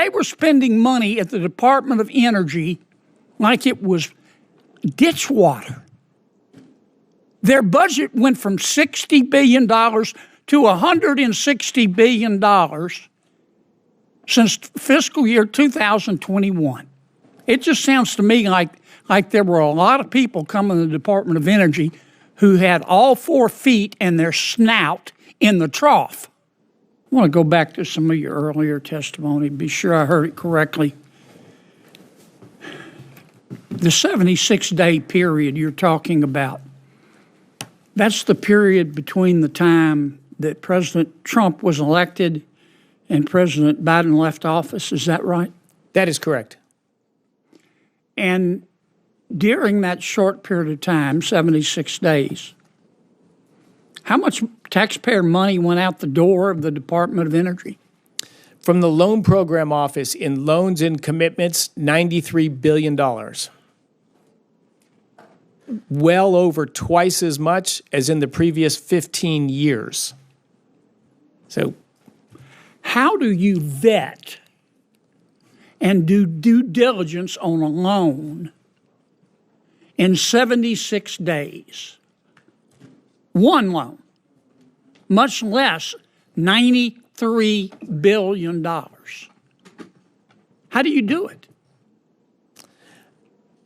they were spending money at the Department of Energy like it was ditch water. Their budget went from $60 billion to $160 billion since fiscal year 2021. It just sounds to me like there were a lot of people coming to the Department of Energy who had all 4 feet and their snout in the trough. I want to go back to some of your earlier testimony, be sure I heard it correctly. The 76-day period you're talking about, that's the period between the time that President Trump was elected and President Biden left office. Is that right? That is correct. And during that short period of time, 76 days, how much taxpayer money went out the door of the Department of Energy? From the Loan Program Office in loans and commitments, $93 billion. Well over twice as much as in the previous 15 years. So, how do you vet and do due diligence on a loan in 76 days? One loan, much less $93 billion. How do you do it?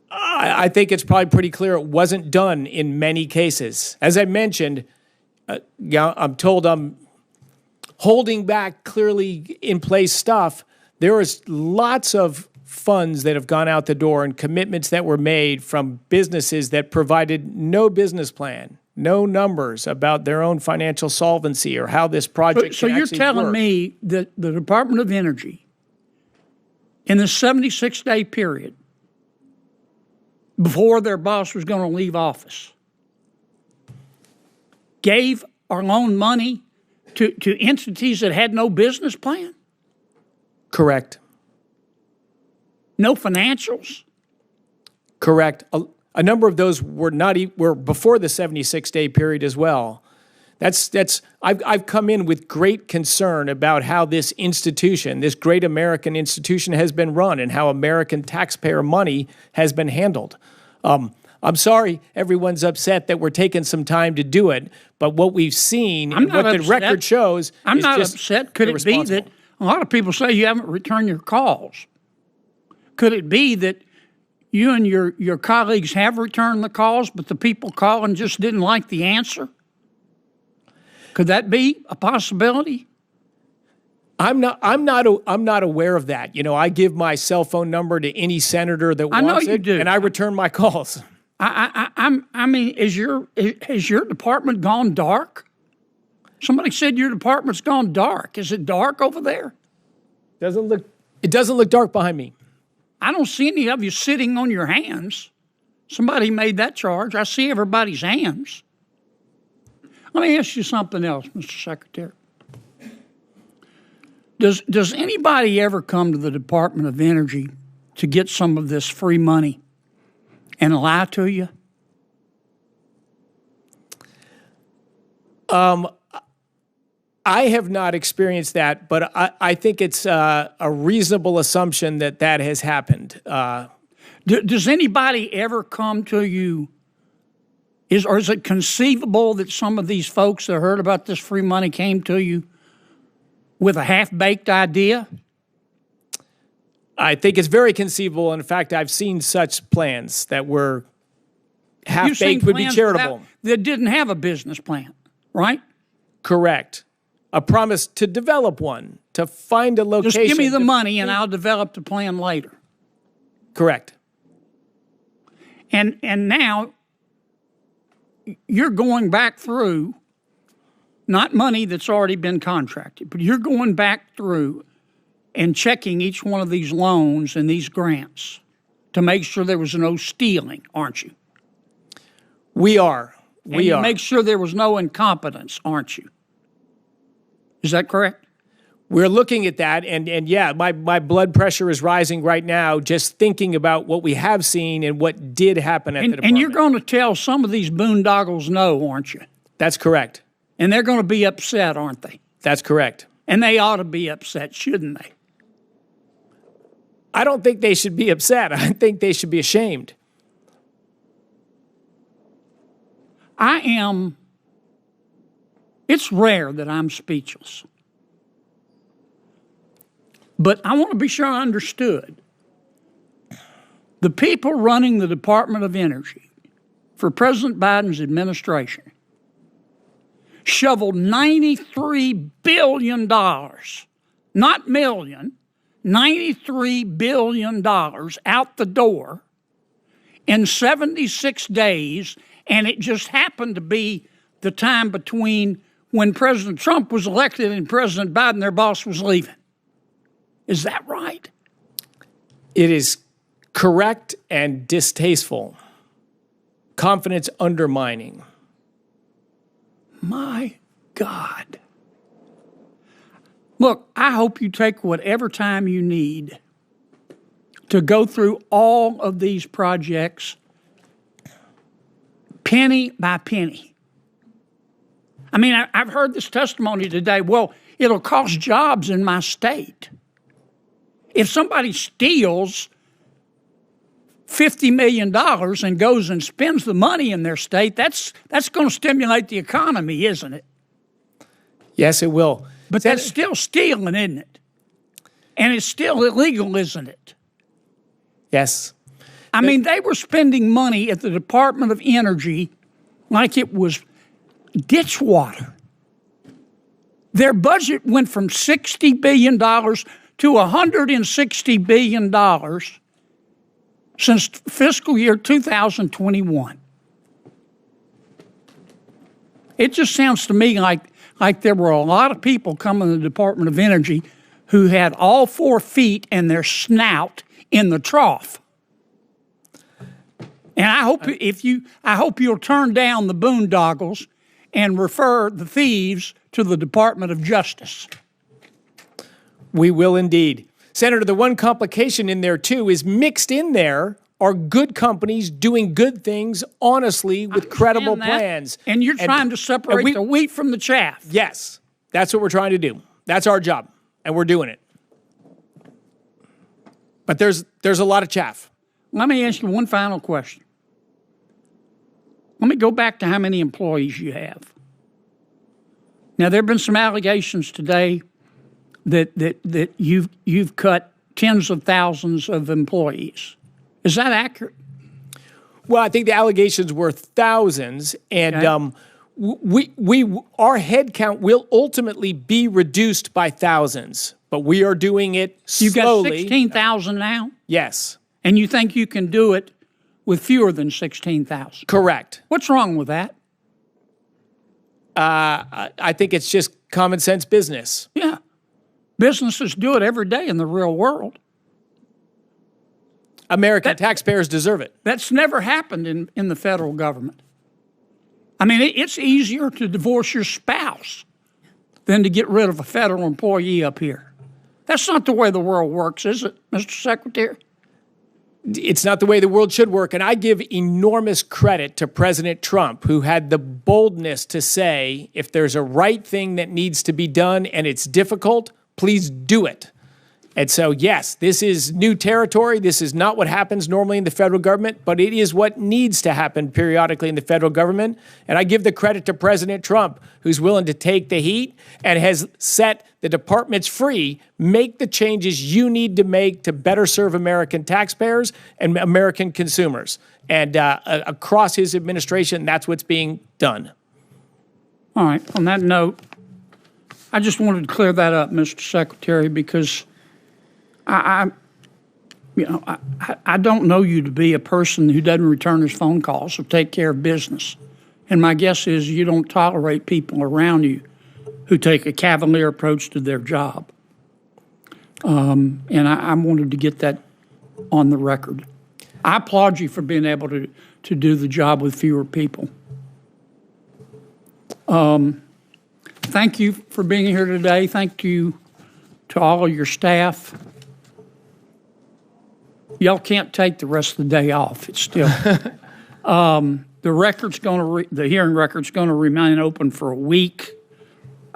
I think it's probably pretty clear it wasn't done in many cases. As I mentioned, I'm told I'm holding back clearly in place stuff. There is lots of funds that have gone out the door and commitments that were made from businesses that provided no business plan, no numbers about their own financial solvency or how this project So you're telling me that the Department of Energy, in the 76-day period, before their boss was going to leave office, gave or loaned money to entities that had no business plan? Correct. No financials? Correct. A number of those were were before the 76-day period as well. I've come in with great concern about how this institution, this great American institution, has been run and how American taxpayer money has been handled. I'm sorry everyone's upset that we're taking some time to do it, but what we've seen and what the record shows I'm is not just upset. Could it be that a lot of people say you haven't returned your calls? Could it be that you and your colleagues have returned the calls, but the people calling just didn't like the answer? Could that be a possibility? I'm not aware of that. You know, I give my cell phone number to any senator that wants it, and I return my calls. I mean, has your department gone dark? Somebody said your department's gone dark. Is it dark over there? It doesn't look dark behind me. I don't see any of you sitting on your hands. Somebody made that charge. I see everybody's hands. Let me ask you something else, Mr. Secretary. Does anybody ever come to the Department of Energy to get some of this free money and lie to you? I have not experienced that, but I think it's a reasonable assumption that has happened. Does anybody ever come to you? Or is it conceivable that some of these folks that heard about this free money came to you with a half-baked idea? I think it's very conceivable. In fact, I've seen such plans that were half-baked would be charitable. That didn't have a business plan, right? Correct. A promise to develop one, to find a location. Just give me the money and I'll develop the plan later. Correct. And now you're going back through, not money that's already been contracted, but you're going back through and checking each one of these loans and these grants to make sure there was no stealing, aren't you? We are. You make sure there was no incompetence, aren't you? Is that correct? We're looking at that, and yeah, my blood pressure is rising right now just thinking about what we have seen and what did happen at the department. And you're going to tell some of these boondoggles no, aren't you? That's correct. And they're going to be upset, aren't they? That's correct. And they ought to be upset, shouldn't they? I don't think they should be upset. I think they should be ashamed. It's rare that I'm speechless. But I want to be sure I understood. The people running the Department of Energy for President Biden's administration shoveled $93 billion, not million, $93 billion out the door in 76 days, and it just happened to be the time between when President Trump was elected and President Biden, their boss, was leaving. Is that right? It is correct and distasteful. Confidence undermining. My God. Look, I hope you take whatever time you need to go through all of these projects penny by penny. I mean, I've heard this testimony today. Well, it'll cost jobs in my state. If somebody steals $50 million and goes and spends the money in their state, that's going to stimulate the economy, isn't it? Yes, it will. But that's still stealing, isn't it? And it's still illegal, isn't it? Yes. I mean, they were spending money at the Department of Energy like it was ditch water. Their budget went from $60 billion to $160 billion since fiscal year 2021. It just sounds to me like there were a lot of people coming to the Department of Energy who had all 4 feet and their snout in the trough. And I hope you'll turn down the boondoggles and refer the thieves to the Department of Justice. We will indeed. Senator, the one complication in there, too, is mixed in there are good companies doing good things honestly with credible plans. And you're trying to separate the wheat from the chaff. Yes, that's what we're trying to do. That's our job, and we're doing it. But there's a lot of chaff. Let me ask you one final question. Let me go back to how many employees you have. Now, there have been some allegations today that you've cut tens of thousands of employees. Is that accurate? Well, I think the allegations were thousands, and our head count will ultimately be reduced by thousands, but we are doing it slowly. You've got 16,000 now? Yes. And you think you can do it with fewer than 16,000? Correct. What's wrong with that? I think it's just common sense business. Yeah. Businesses do it every day in the real world. American taxpayers deserve it. That's never happened in the federal government. I mean, it's easier to divorce your spouse than to get rid of a federal employee up here. That's not the way the world works, is it, Mr. Secretary? It's not the way the world should work. And I give enormous credit to President Trump, who had the boldness to say, if there's a right thing that needs to be done and it's difficult, please do it. And so, yes, this is new territory. This is not what happens normally in the federal government, but it is what needs to happen periodically in the federal government. And I give the credit to President Trump, who's willing to take the heat and has set the departments free. Make the changes you need to make to better serve American taxpayers and American consumers. And across his administration, that's what's being done. All right. On that note, I just wanted to clear that up, Mr. Secretary, because I don't know you to be a person who doesn't return his phone calls or take care of business. And my guess is you don't tolerate people around you who take a cavalier approach to their job. And I wanted to get that on the record. I applaud you for being able to do the job with fewer people. Thank you for being here today. Thank you to all of your staff. Y'all can't take the rest of the day off. It's still the hearing record's going to remain open for a week.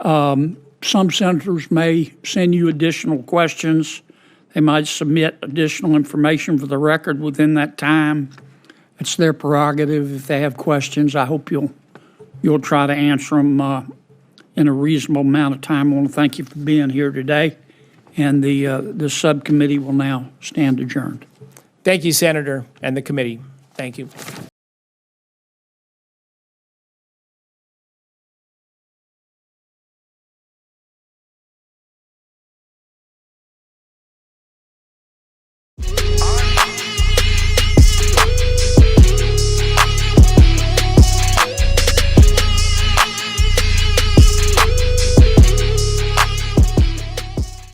Some senators may send you additional questions They might submit additional information for the record within that time. It's their prerogative. If they have questions, I hope you'll try to answer them in a reasonable amount of time. I want to thank you for being here today, and the subcommittee will now stand adjourned. Thank you, Senator, and the committee. Thank you.